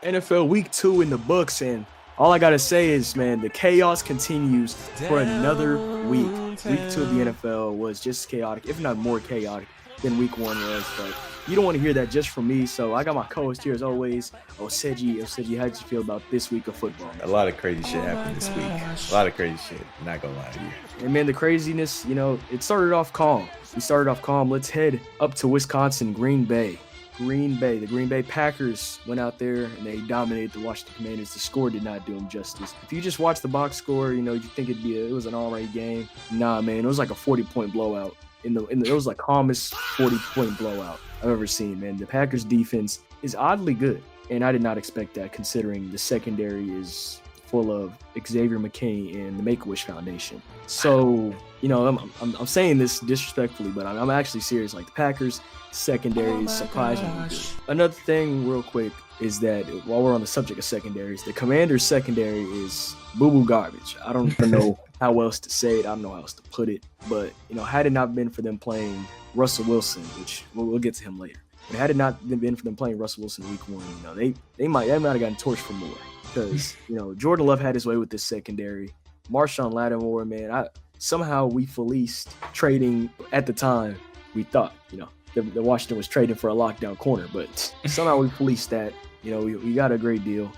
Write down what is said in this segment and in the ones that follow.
NFL Week 2 in the books, and all I gotta say is, man, the chaos continues for another week. Week 2 of the NFL was just chaotic, if not more chaotic than Week 1 was, but you don't want to hear that just from me, so I got my co-host here as always, Oseji. Oseji, how'd you feel about this week of football? A lot of crazy shit happened this week. A lot of crazy shit, not gonna lie to you. And man, the craziness, it started off calm. We started off calm. Let's head up to Wisconsin, Green Bay. The Green Bay Packers went out there and they dominated the Washington Commanders. The score did not do them justice. If you just watch the box score, you think it was an all-right game. Nah, man, it was like a 40-point blowout. It was like calmest 40-point blowout I've ever seen, man. The Packers defense is oddly good, and I did not expect that considering the secondary is full of Xavier McKinney and the Make-A-Wish Foundation. So, I'm saying this disrespectfully, but I'm actually serious. Like, the Packers secondary is surprisingly good. Another thing real quick is that while we're on the subject of secondaries, the Commanders secondary is boo-boo garbage. I don't know how else to say it. I don't know how else to put it. But, had it not been for them playing Russell Wilson, which we'll get to him later, but had it not been for them playing Russell Wilson week 1, they might have gotten torched for more. Because, Jordan Love had his way with this secondary. Marshawn Lattimore, man, somehow we fleeced trading at the time. We thought, the Washington was trading for a lockdown corner, but somehow we fleeced that. We got a great deal.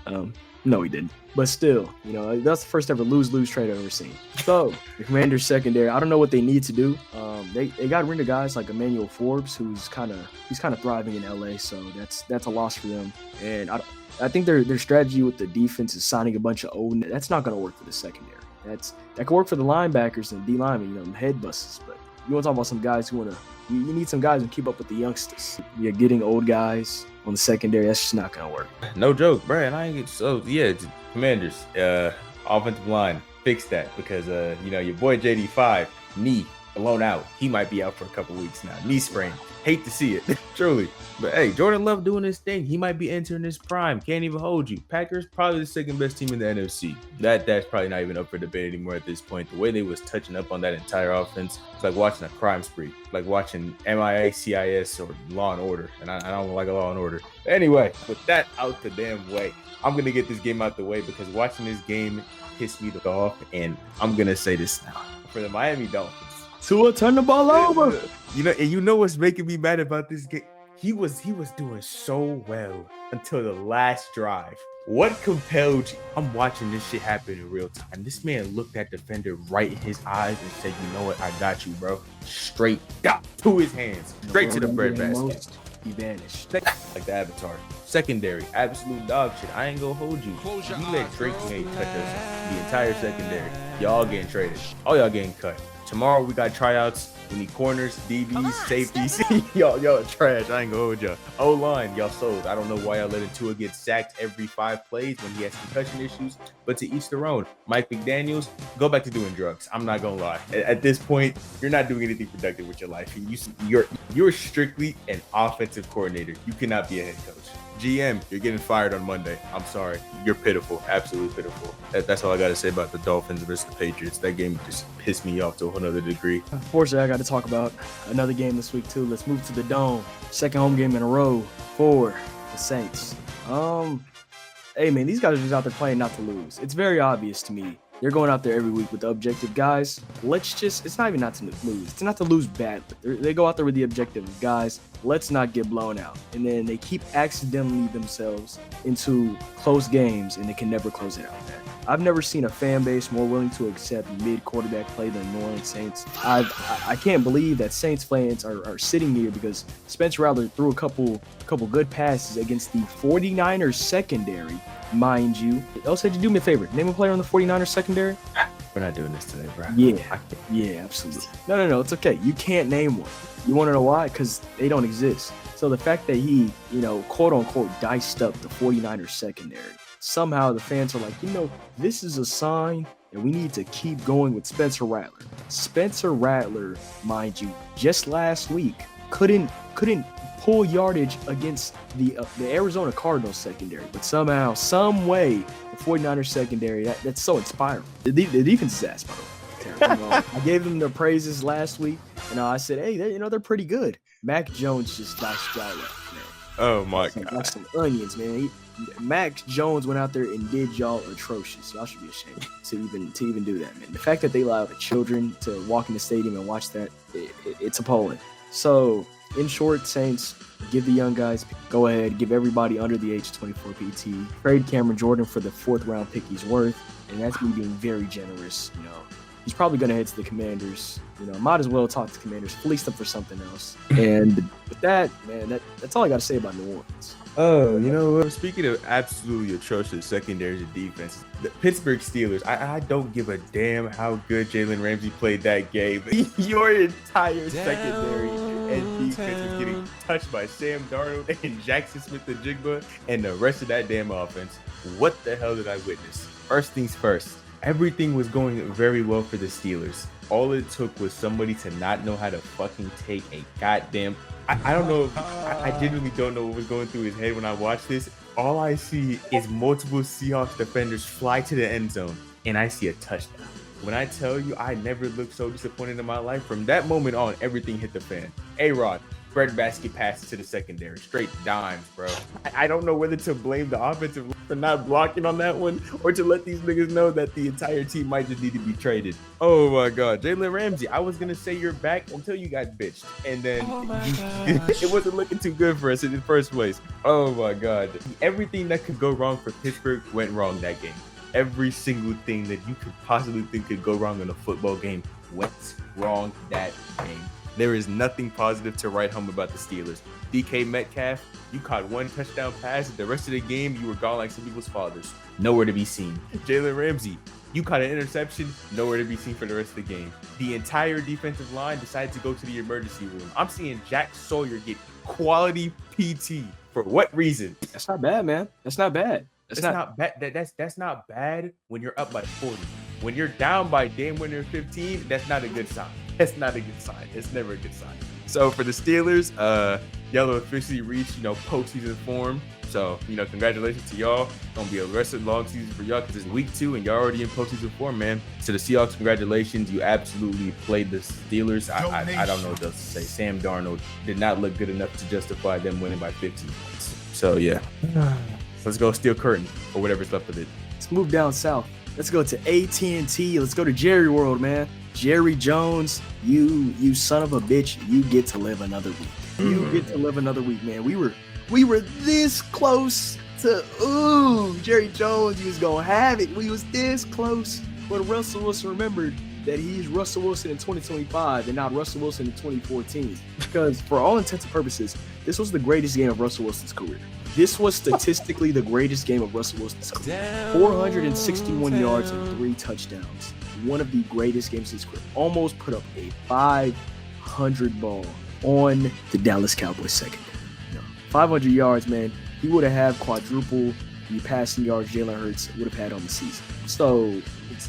No, we didn't. But still, that's the first ever lose-lose trade I've ever seen. So, the Commanders secondary, I don't know what they need to do. They got rid of guys like Emmanuel Forbes, he's kind of thriving in LA, so that's a loss for them. And I think their strategy with the defense is signing a bunch of old. That's not going to work for the secondary. That can work for the linebackers and D linemen, head busters. But you want to talk about some guys who you need some guys who keep up with the youngsters. You're getting old guys on the secondary. That's just not going to work. No joke, Brian. Commanders, offensive line, fix that because your boy JD5 knee blown out. He might be out for a couple weeks now. Knee sprain. Hate to see it, truly. But hey, Jordan Love doing his thing. He might be entering his prime. Can't even hold you. Packers probably the second best team in the NFC. That's probably not even up for debate anymore at this point. The way they was touching up on that entire offense, it's like watching a crime spree, like watching MIA, CIS, or Law and Order. And I don't like a Law and Order. Anyway, with that out the damn way, I'm gonna get this game out the way because watching this game pissed me off. And I'm gonna say this now for the Miami Dolphins. Tua, turn the ball over. You know what's making me mad about this game? He was doing so well until the last drive. What compelled you? I'm watching this shit happen in real time. This man looked that defender right in his eyes and said, "You know what? I got you, bro." Straight got to his hands, straight to the bread basket. He vanished. Like the Avatar. Secondary, absolute dog shit. I ain't gonna hold you. You let Drake May touch us. The entire secondary. Y'all getting traded. All y'all getting cut. Tomorrow we got tryouts. We need corners, DBs, safeties. y'all are trash. I ain't gonna hold y'all. O-line, y'all sold. I don't know why y'all letting Tua get sacked every 5 plays when he has concussion issues, but to each their own. Mike McDaniels, go back to doing drugs. I'm not gonna lie. At this point, you're not doing anything productive with your life. You're strictly an offensive coordinator. You cannot be a head coach. GM, you're getting fired on Monday. I'm sorry. You're pitiful. Absolutely pitiful. That's all I got to say about the Dolphins versus the Patriots. That game just pissed me off to a whole nother degree. Unfortunately, I got to talk about another game this week, too. Let's move to the Dome. Second home game in a row for the Saints. Hey, man, these guys are just out there playing not to lose. It's very obvious to me. They're going out there every week with the objective, guys. It's not even not to lose. It's not to lose badly. They go out there with the objective, guys. Let's not get blown out. And then they keep accidentally themselves into close games, and they can never close it out, man. I've never seen a fan base more willing to accept mid-quarterback play than New Orleans Saints. I can't believe that Saints fans are sitting here because Spencer Rattler threw a couple good passes against the 49ers secondary, mind you. Also, do me a favor. Name a player on the 49ers secondary. We're not doing this today, bro. Yeah, absolutely. No, it's okay. You can't name one. You want to know why? Because they don't exist. So the fact that he, quote-unquote, diced up the 49ers secondary, somehow the fans are like, this is a sign that we need to keep going with Spencer Rattler. Spencer Rattler, mind you, just last week, couldn't pull yardage against the Arizona Cardinals secondary, but somehow, some way, the 49ers secondary, that's so inspiring. The defense is ass, by the way. I gave them their praises last week, and I said, hey, they're pretty good. Mac Jones just diced y'all up, man. Oh my Like god. some onions, man. Max Jones went out there and did y'all atrocious. Y'all should be ashamed to even do that, man. The fact that they allowed the children to walk in the stadium and watch that, it's appalling. So, in short, Saints, give the young guys, go ahead, give everybody under the age of 24 PT. Trade Cameron Jordan for the 4th round pick he's worth, and that's me being very generous. You know, he's probably gonna head to the Commanders. You know, might as well talk to the Commanders, fleece them for something else. And with that, man, that's all I got to say about New Orleans. Oh, you know what? Speaking of absolutely atrocious secondaries and defenses, the Pittsburgh Steelers, I don't give a damn how good Jalen Ramsey played that game. Your entire secondary and defense is getting touched by Sam Darnold and Jackson Smith-Njigba and the rest of that damn offense. What the hell did I witness? First things first, everything was going very well for the Steelers. All it took was somebody to not know how to fucking take a goddamn... I don't know. I genuinely don't know what was going through his head when I watched this. All I see is multiple Seahawks defenders fly to the end zone, and I see a touchdown. When I tell you I never looked so disappointed in my life, from that moment on, everything hit the fan. A-Rod, breadbasket passes to the secondary, straight dimes, bro. I don't know whether to blame the offensive line for not blocking on that one or to let these niggas know that the entire team might just need to be traded. Oh my God, Jalen Ramsey, I was gonna say you're back until you got bitched, and then it wasn't looking too good for us in the first place. Oh my God, everything that could go wrong for Pittsburgh went wrong that game. Every single thing that you could possibly think could go wrong in a football game went wrong that game. There is nothing positive to write home about the Steelers. DK Metcalf, you caught one touchdown pass. The rest of the game, you were gone like some people's fathers. Nowhere to be seen. Jalen Ramsey, you caught an interception. Nowhere to be seen for the rest of the game. The entire defensive line decided to go to the emergency room. I'm seeing Jack Sawyer get quality PT. For what reason? That's not bad, man. That's not bad. That's not bad. That's not bad when you're up by 40. When you're down by damn near 15, that's not a good sign. That's not a good sign. It's never a good sign. So for the Steelers, y'all officially reached, postseason form. So, congratulations to y'all. It's gonna be a aggressive long season for y'all because it's week 2 and y'all already in postseason form, man. To the Seahawks, congratulations. You absolutely played the Steelers. I don't know what else to say. Sam Darnold did not look good enough to justify them winning by 15 points. So yeah. Let's go Steel Curtain or whatever's left of it. Let's move down south. Let's go to AT&T. Let's go to Jerry World, man. Jerry Jones, you son of a bitch, you get to live another week. You get to live another week, man. We were this close to Jerry Jones, he was gonna have it. We was this close. But Russell Wilson remembered that he's Russell Wilson in 2025 and not Russell Wilson in 2014. Because for all intents and purposes, this was the greatest game of Russell Wilson's career. This was statistically the greatest game of Russell Wilson's career. 461 yards and 3 touchdowns. One of the greatest games of his career. Almost put up a 500 ball on the Dallas Cowboys secondary. 500 yards, man. He would have had quadruple the passing yards Jalen Hurts would have had on the season. So,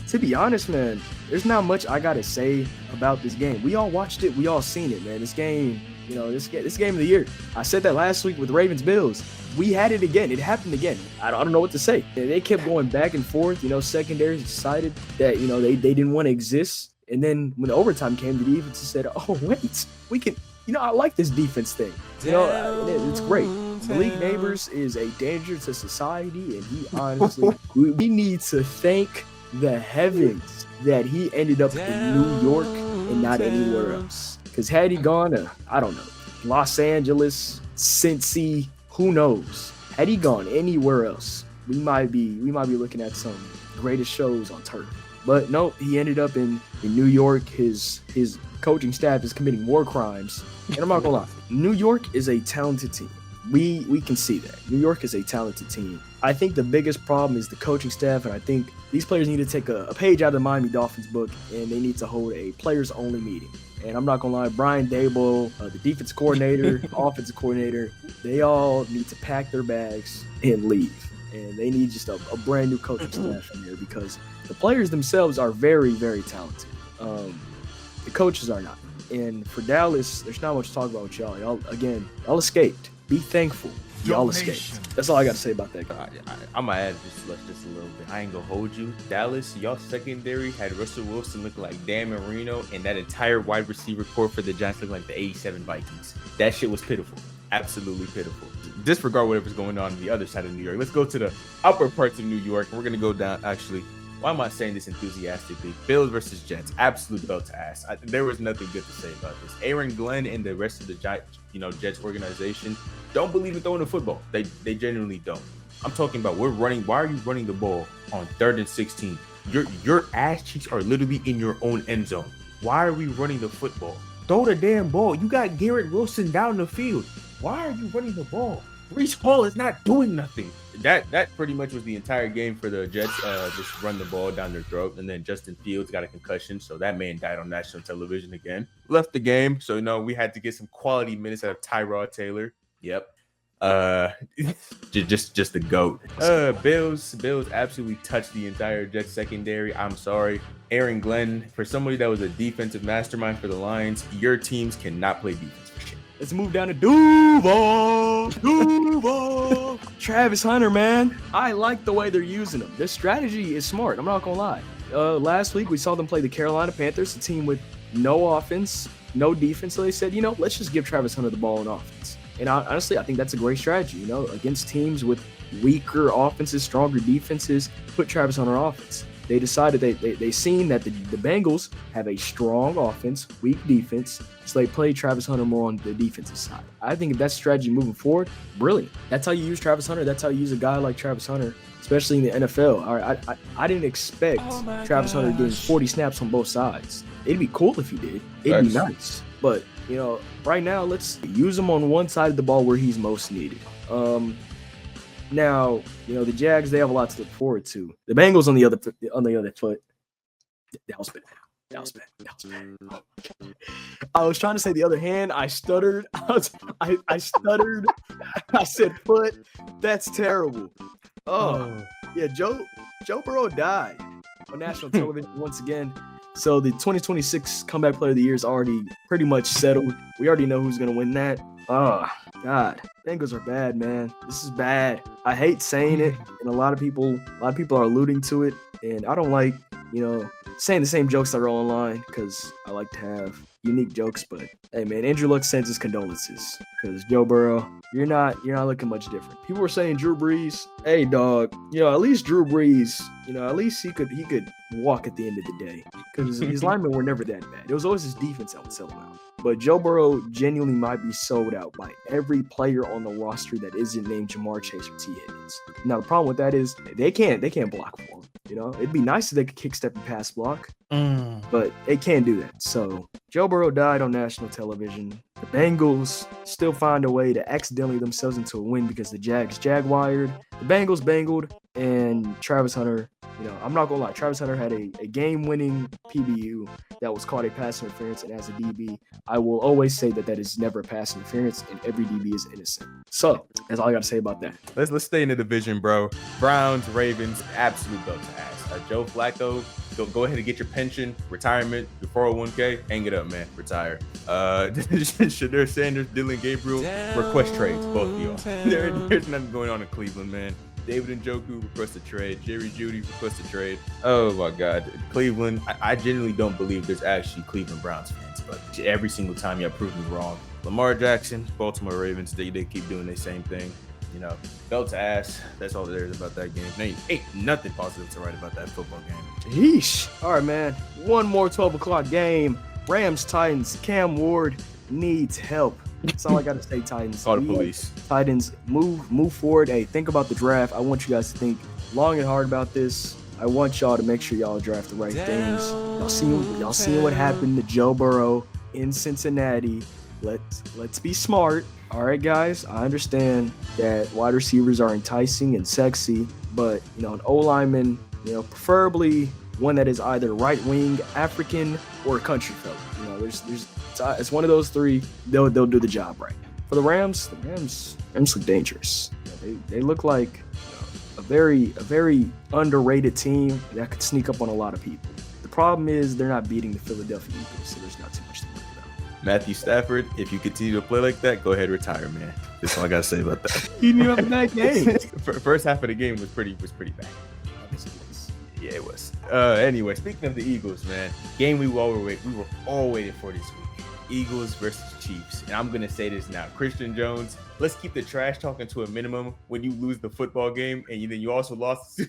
to be honest, man, there's not much I got to say about this game. We all watched it. We all seen it, man. This game, this game of the year. I said that last week with Ravens-Bills. We had it again. It happened again. I don't know what to say. They kept going back and forth. Secondaries decided that, they didn't want to exist. And then when the overtime came, the defense said, oh, wait, we can, I like this defense thing. It's great. Malik Neighbors is a danger to society, and he honestly, we need to thank the heavens that he ended up in New York and not anywhere else. Because had he gone to, I don't know, Los Angeles, Cincy, who knows? Had he gone anywhere else, we might be looking at some greatest shows on turf. But no, he ended up in New York. His coaching staff is committing war crimes. And I'm not gonna lie, New York is a talented team. We can see that. New York is a talented team. I think the biggest problem is the coaching staff, and I think these players need to take a page out of the Miami Dolphins book, and they need to hold a players-only meeting. And I'm not gonna lie, Brian Daboll, the defensive coordinator, offensive coordinator, they all need to pack their bags and leave. And they need just a brand new coaching staff from here because the players themselves are very, very talented. The coaches are not. And for Dallas, there's not much to talk about with y'all. Y'all escaped. Be thankful. Y'all escaped. That's all I got to say about that. I'm going to add just a little bit. I ain't going to hold you. Dallas, y'all secondary had Russell Wilson looking like Dan Marino, and that entire wide receiver core for the Giants looking like the 87 Vikings. That shit was pitiful. Absolutely pitiful. disregard whatever's going on the other side of New York. Let's go to the upper parts of New York. We're going to go down, actually. Why am I saying this enthusiastically? Bills versus Jets. Absolute belt to ass. There was nothing good to say about this. Aaron Glenn and the rest of the Jets organization don't believe in throwing the football. They genuinely don't. I'm talking about why are you running the ball on 3rd and 16? Your ass cheeks are literally in your own end zone. Why are we running the football? Throw the damn ball. You got Garrett Wilson down the field. Why are you running the ball? Breece Hall is not doing nothing. That pretty much was the entire game for the Jets. Just run the ball down their throat. And then Justin Fields got a concussion, so that man died on national television again. Left the game, so we had to get some quality minutes out of Tyrod Taylor. Yep. Just the GOAT. Bills absolutely touched the entire Jets secondary. I'm sorry. Aaron Glenn, for somebody that was a defensive mastermind for the Lions, your teams cannot play defense for shit. Let's move down to Duval. Travis Hunter, man. I like the way they're using him. Their strategy is smart. I'm not going to lie. Last week, we saw them play the Carolina Panthers, a team with no offense, no defense. So they said, let's just give Travis Hunter the ball in offense. And honestly, I think that's a great strategy, against teams with weaker offenses, stronger defenses, put Travis Hunter on offense. They decided they seen that the Bengals have a strong offense, weak defense, so they play Travis Hunter more on the defensive side. I think if that's strategy moving forward, brilliant. That's how you use Travis Hunter. That's how you use a guy like Travis Hunter, especially in the NFL. All right, I didn't expect Travis Hunter getting 40 snaps on both sides. It'd be cool if he did. It'd be nice. But, right now, let's use him on one side of the ball where he's most needed. Now, the Jags, they have a lot to look forward to. The Bengals on the other foot. That was bad. Oh, I was trying to say the other hand. I stuttered. I stuttered. I said foot. That's terrible. Oh, yeah. Joe Burrow died on national television once again. So the 2026 Comeback Player of the Year is already pretty much settled. We already know who's going to win that. Oh, God. Bengals are bad, man. This is bad. I hate saying it, and a lot of people are alluding to it, and I don't like, saying the same jokes that are online because I like to have unique jokes. But hey, man, Andrew Luck sends his condolences because Joe Burrow, you're not looking much different. People were saying Drew Brees. Hey, dog, at least Drew Brees, at least he could walk at the end of the day because his linemen were never that bad. It was always his defense that would sell him out. But Joe Burrow genuinely might be sold out by every player on the roster that isn't named Jamar Chase or T. Higgins. Now the problem with that is they can't block for him. It'd be nice if they could kick step and pass block, but they can't do that. So Joe Burrow died on national television. The Bengals still find a way to accidentally themselves into a win because the Jags jaguared, the Bengals bangled, and Travis Hunter. I'm not gonna lie. Travis Hunter had a game-winning PBU that was called a pass interference, and as a DB, I will always say that is never a pass interference, and every DB is innocent. So that's all I got to say about that. Let's stay in the division, bro. Browns, Ravens, absolute belt to ass. Joe Flacco, go ahead and get your pension, retirement, your 401k, hang it up, man. Retire. Shadur Sanders, Dylan Gabriel, request trades, both of y'all. There's nothing going on in Cleveland, man. David Njoku request a trade. Jerry Jeudy request a trade. Oh my God, Cleveland. I genuinely don't believe there's actually Cleveland Browns fans, but every single time y'all prove me wrong. Lamar Jackson, Baltimore Ravens, they keep doing the same thing. Belt to ass. That's all there is about that game. Ain't nothing positive to write about that football game. Yeesh. All right, man. One more 12 o'clock game. Rams, Titans. Cam Ward needs help. That's all I got to say, Titans. Call the police. Titans, move forward. Hey, think about the draft. I want you guys to think long and hard about this. I want y'all to make sure y'all draft the right things. Y'all seen what happened to Joe Burrow in Cincinnati. Let's be smart. All right, guys. I understand that wide receivers are enticing and sexy, but an O lineman, preferably one that is either right wing, African, or a country fella. It's one of those three. They'll do the job right. For the Rams look dangerous. They look like a very underrated team that could sneak up on a lot of people. The problem is they're not beating the Philadelphia Eagles, so there's not too much to worry about. Matthew Stafford, if you continue to play like that, go ahead and retire, man. That's all I gotta say about that. He didn't have a bad game. First half of the game was pretty bad. Yeah, it was. Anyway, speaking of the Eagles, man, game we were all waiting for this week. Eagles versus Chiefs. And I'm going to say this now. Christian Jones, let's keep the trash talking to a minimum when you lose the football game. And then you also lost the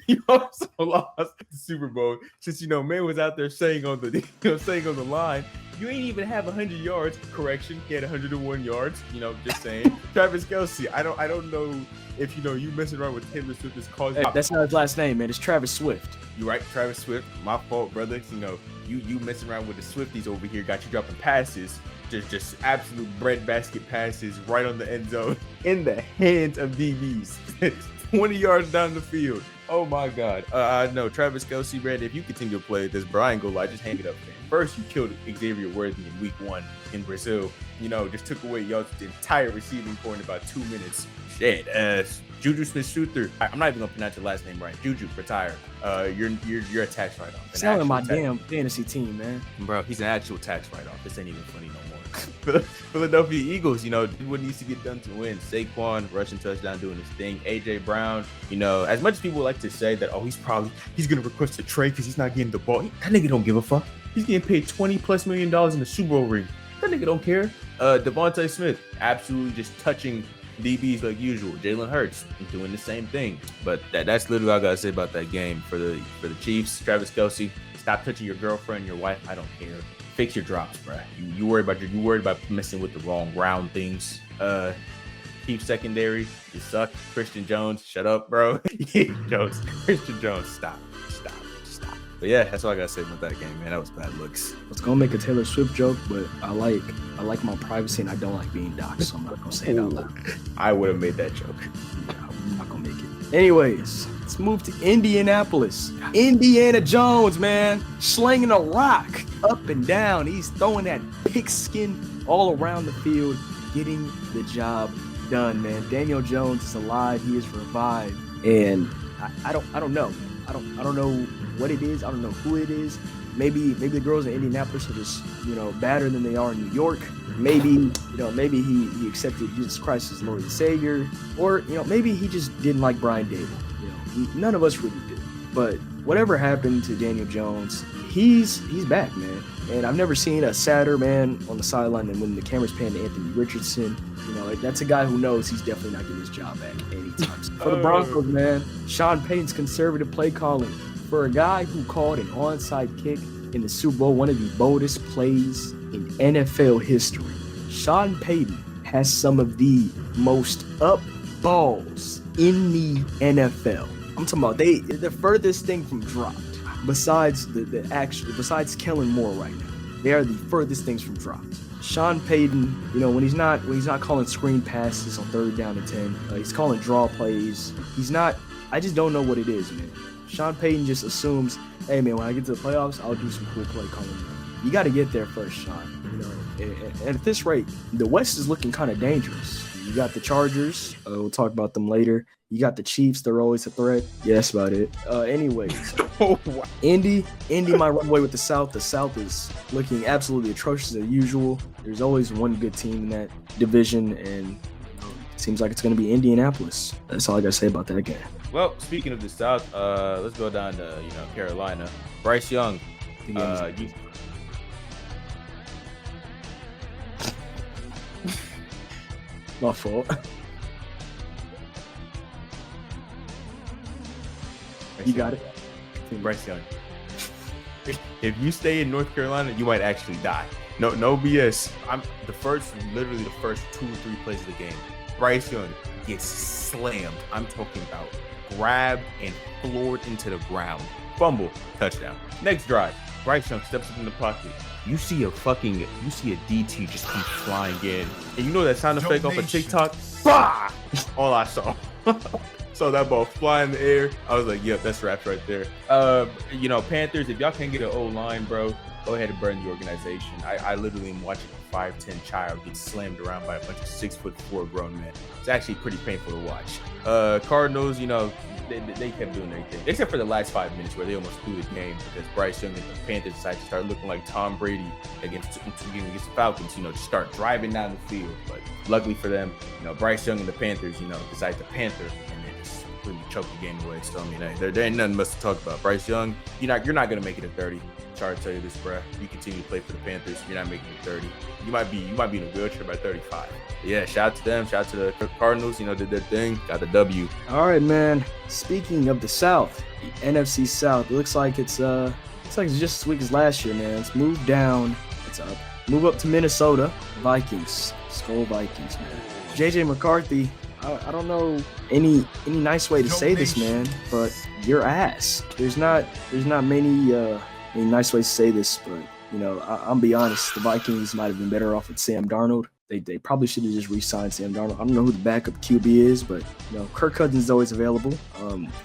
Super Bowl. Since, man was out there saying on the line, you ain't even have 100 yards. Correction, he had 101 yards. Just saying. Travis Kelce, I don't know if you messing around with Taylor Swift is causing. Hey, that's not his last name, man. It's Travis Swift. You right, Travis Swift. My fault, brother. You messing around with the Swifties over here got you dropping passes. Just absolute breadbasket passes right on the end zone in the hands of DBs. 20 yards down the field. Oh my God. No, Travis Kelce, man, if you continue to play this, bro, I ain't gonna lie, just hang it up, man. First, you killed Xavier Worthy in week 1 in Brazil. Just took away y'all's entire receiving core in about 2 minutes. Shit. Juju Smith-Schuster. I'm not even gonna pronounce your last name right. Juju, retire. You're a tax write-off. Selling my damn fantasy team, man. Bro, he's an actual tax write-off. This ain't even funny no more. Philadelphia Eagles, did what needs to get done to win. Saquon, rushing touchdown, doing his thing. AJ Brown, as much as people like to say that, he's gonna request a trade because he's not getting the ball. That nigga don't give a fuck. He's getting paid $20+ million in the Super Bowl ring. That nigga don't care. Devontae Smith, absolutely just touching DBs like usual. Jalen Hurts doing the same thing. But that's literally all I gotta say about that game for the Chiefs. Travis Kelce, stop touching your girlfriend, your wife. I don't care. Fix your drops, bro. You worried about messing with the wrong round things. Chiefs secondary, you suck. Christian Jones, shut up, bro. Christian Jones, stop. But yeah, that's all I gotta say about that game, man. That was bad looks. I was gonna make a Taylor Swift joke, but I like my privacy and I don't like being doxxed, so I'm not gonna say it out loud. I would have made that joke. I'm not gonna make it. Anyways, let's move to Indianapolis. Indiana Jones, man, slinging a rock up and down. He's throwing that pigskin all around the field, getting the job done, man. Daniel Jones is alive. He is revived, and I don't know, man. I don't know what it is. I don't know who it is. Maybe the girls in Indianapolis are just, badder than they are in New York. Maybe he accepted Jesus Christ as Lord and Savior, or maybe he just didn't like Brian Dable. None of us really did. But whatever happened to Daniel Jones, he's back, man. And I've never seen a sadder man on the sideline than when the camera's panned to Anthony Richardson. That's a guy who knows he's definitely not getting his job back anytime soon. For the Broncos, man, Sean Payton's conservative play calling. For a guy who called an onside kick in the Super Bowl, one of the boldest plays in NFL history, Sean Payton has some of the most up balls in the NFL. I'm talking about the furthest thing from dropped. Besides besides Kellen Moore right now, they are the furthest things from dropped. Sean Payton, when he's not calling screen passes on 3rd down and 10, he's calling draw plays. I just don't know what it is, man. Sean Payton just assumes, hey man, when I get to the playoffs, I'll do some cool play calling. You got to get there first, Sean. And at this rate, the West is looking kind of dangerous. You got the Chargers. We'll talk about them later. You got the Chiefs. They're always a threat. Yeah, that's about it. Anyways, Indy might run away with the South. The South is looking absolutely atrocious as usual. There's always one good team in that division, and it seems like it's going to be Indianapolis. That's all I got to say about that game. Well, speaking of the South, let's go down to Carolina. Bryce Young. My fault. You got it. Bryce Young. If you stay in North Carolina, you might actually die. No BS. Literally the first 2 or 3 plays of the game. Bryce Young gets slammed. I'm talking about grabbed and floored into the ground. Fumble, touchdown. Next drive, Bryce Young steps up in the pocket. You see a DT just come flying in. And you know that sound effect off of TikTok? Bah! All I saw. Saw that ball fly in the air. I was like, yep, that's raps right there. Panthers, if y'all can't get an O-line, bro, go ahead and burn the organization. I literally am watching a 5'10" child get slammed around by a bunch of 6'4" grown men. It's actually pretty painful to watch. Cardinals, they kept doing their thing, except for the last 5 minutes where they almost threw the game because Bryce Young and the Panthers decided to start looking like Tom Brady against the Falcons, just start driving down the field. But luckily for them, Bryce Young and the Panthers, decided to panther and they just completely choked the game away. So, there ain't nothing much to talk about. Bryce Young, you're not going to make it at 30. sorry to tell you this, bro. You continue to play for the Panthers, you're not making it 30. You might be in a wheelchair by 35. But yeah, shout out to them. Shout out to the Cardinals. Did their thing. Got the W. All right, man. Speaking of the South, the NFC South, it looks like it's just as weak as last year, man. It's moved down. It's up. Move up to Minnesota. Vikings. Skull Vikings, man. JJ McCarthy. I don't know any nice way to say this, man, but your ass. There's not many nice ways to say this, but I'll be honest. The Vikings might have been better off with Sam Darnold. They probably should have just re-signed Sam Darnold. I don't know who the backup QB is, but Kirk Cousins is always available.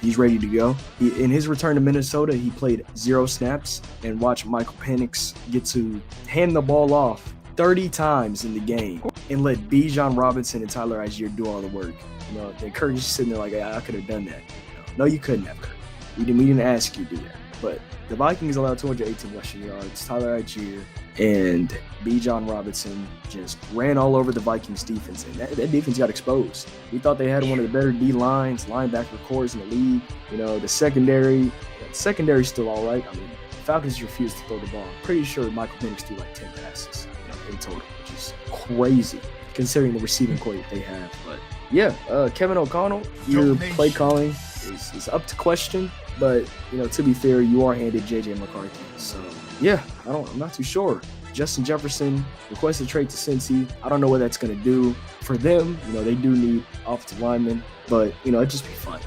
He's ready to go. In his return to Minnesota, he played 0 snaps and watched Michael Penix get to hand the ball off 30 times in the game and let Bijan Robinson and Tyler Algier do all the work. And Kirk is just sitting there like, I could have done that. No, you couldn't have, Kirk. We didn't ask you to do that. But the Vikings allowed 218 rushing yards. Tyler Algier and Bijan Robinson just ran all over the Vikings defense, and that defense got exposed. We thought they had one of the better D-lines, linebacker cores in the league. The secondary's still all right. I mean, Falcons refused to throw the ball. I'm pretty sure Michael Penix threw like 10 passes in total, which is crazy considering the receiving core that they have. But yeah, Kevin O'Connell, your play calling is up to question. But to be fair, you are handed JJ McCarthy. So yeah, I'm not too sure. Justin Jefferson requested trade to Cincy. I don't know what that's gonna do for them. They do need offensive linemen, but it'd just be fun.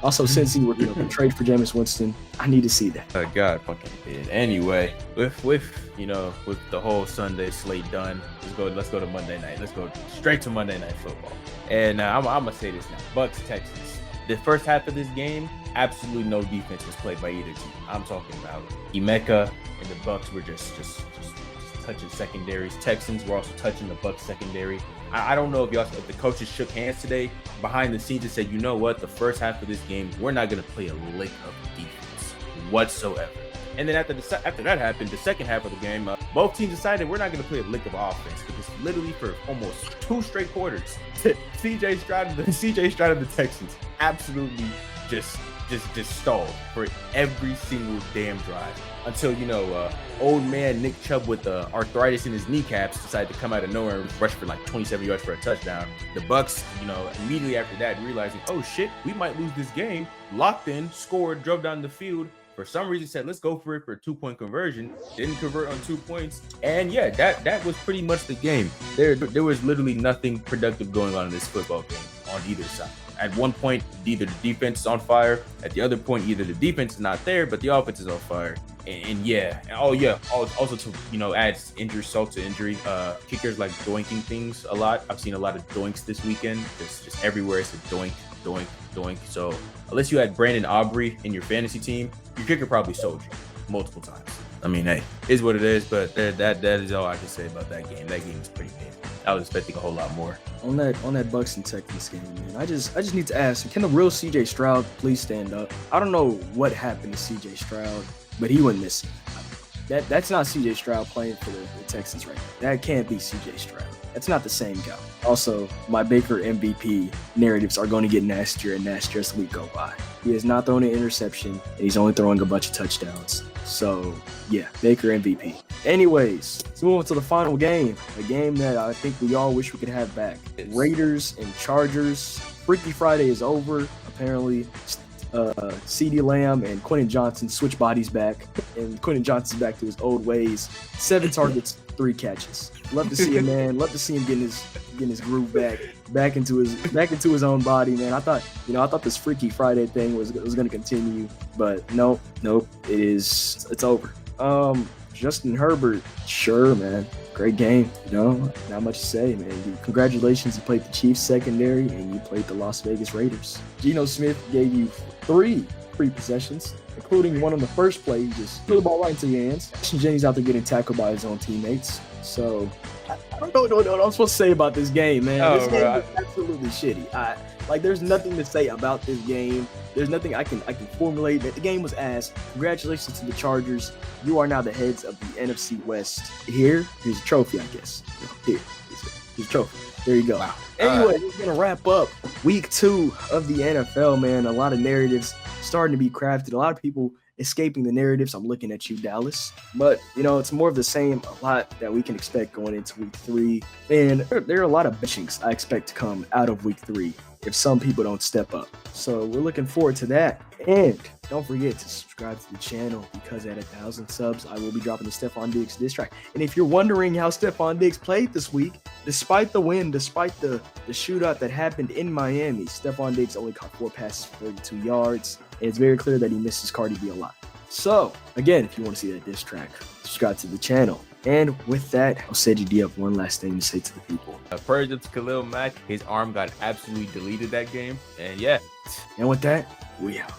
Also, Cincy would trade for Jameis Winston. I need to see that. God fucking did. Anyway, with the whole Sunday slate done, let's go to Monday night. Let's go straight to Monday Night Football. And I'm gonna say this now: Bucks Texans. The first half of this game, absolutely no defense was played by either team. I'm talking about Emeka and the Bucks were just touching secondaries. Texans were also touching the Bucks secondary. I don't know if the coaches shook hands today behind the scenes and said, you know what, the first half of this game, we're not going to play a lick of defense whatsoever. And then after that happened, the second half of the game, both teams decided we're not going to play a lick of offense because literally for almost 2 straight quarters, CJ Stroud of the Texans absolutely just stalled for every single damn drive until old man Nick Chubb with arthritis in his kneecaps decided to come out of nowhere and rush for like 27 yards for a touchdown. The Bucks, immediately after that, realizing, oh shit, we might lose this game, locked in, scored, drove down the field. For some reason, said let's go for it for a 2-point conversion. Didn't convert on 2 points, and yeah, that was pretty much the game. There was literally nothing productive going on in this football game on either side. At one point, either the defense is on fire. At the other point, either the defense is not there, but the offense is on fire. Also to add salt to injury. Kickers like doinking things a lot. I've seen a lot of doinks this weekend. Just everywhere it's a doink, doink, doink. So unless you had Brandon Aubrey in your fantasy team, your kicker probably sold you multiple times. I mean, hey, is what it is. But that is all I can say about that game. That game is pretty big. I was expecting a whole lot more. On that Bucks and Texans game, man, I just need to ask, can the real CJ Stroud please stand up? I don't know what happened to CJ Stroud, but he went missing. That's not CJ Stroud playing for the Texans right now. That can't be CJ Stroud. That's not the same guy. Also, my Baker MVP narratives are going to get nastier and nastier as the week go by. He has not thrown an interception, and he's only throwing a bunch of touchdowns. So, yeah, Baker MVP. Anyways, let's move on to the final game, a game that I think we all wish we could have back. Raiders and Chargers. Freaky Friday is over, apparently. CeeDee Lamb and Quentin Johnson switch bodies back, and Quentin Johnson's back to his old ways. 7 targets, 3 catches. Love to see him, man. Love to see him getting his groove back into his own body, man. I thought this Freaky Friday thing was going to continue, but nope. It's over. Justin Herbert, sure, man. Great game, not much to say, man. Congratulations, you played the Chiefs secondary and you played the Las Vegas Raiders. Geno Smith gave you 3 free possessions, including one on the first play. He just threw the ball right into your hands. Ashton Jennings out there getting tackled by his own teammates. So I don't know what I'm supposed to say about this game, man. This game is absolutely shitty. There's nothing to say about this game. There's nothing I can formulate. The game was ass. Congratulations to the Chargers. You are now the heads of the NFC West. Here's a trophy, I guess. Here's a trophy. There you go. Wow. Anyway, we're going to wrap up week 2 of the NFL, man. A lot of narratives starting to be crafted. A lot of people escaping the narratives. I'm looking at you, Dallas. But, it's more of the same, a lot that we can expect going into week 3. And there are a lot of benchings I expect to come out of week 3 if some people don't step up. So we're looking forward to that. And don't forget to subscribe to the channel, because at 1,000 subs, I will be dropping the Stephon Diggs diss track. And if you're wondering how Stephon Diggs played this week, despite the win, despite the shootout that happened in Miami, Stephon Diggs only caught 4 passes for 32 yards. And it's very clear that he misses Cardi B a lot. So, again, if you want to see that diss track, subscribe to the channel. And with that, I'll say, do you have one last thing to say to the people? Prayers up to Khalil Mack. His arm got absolutely deleted that game. And yeah. And with that, we out.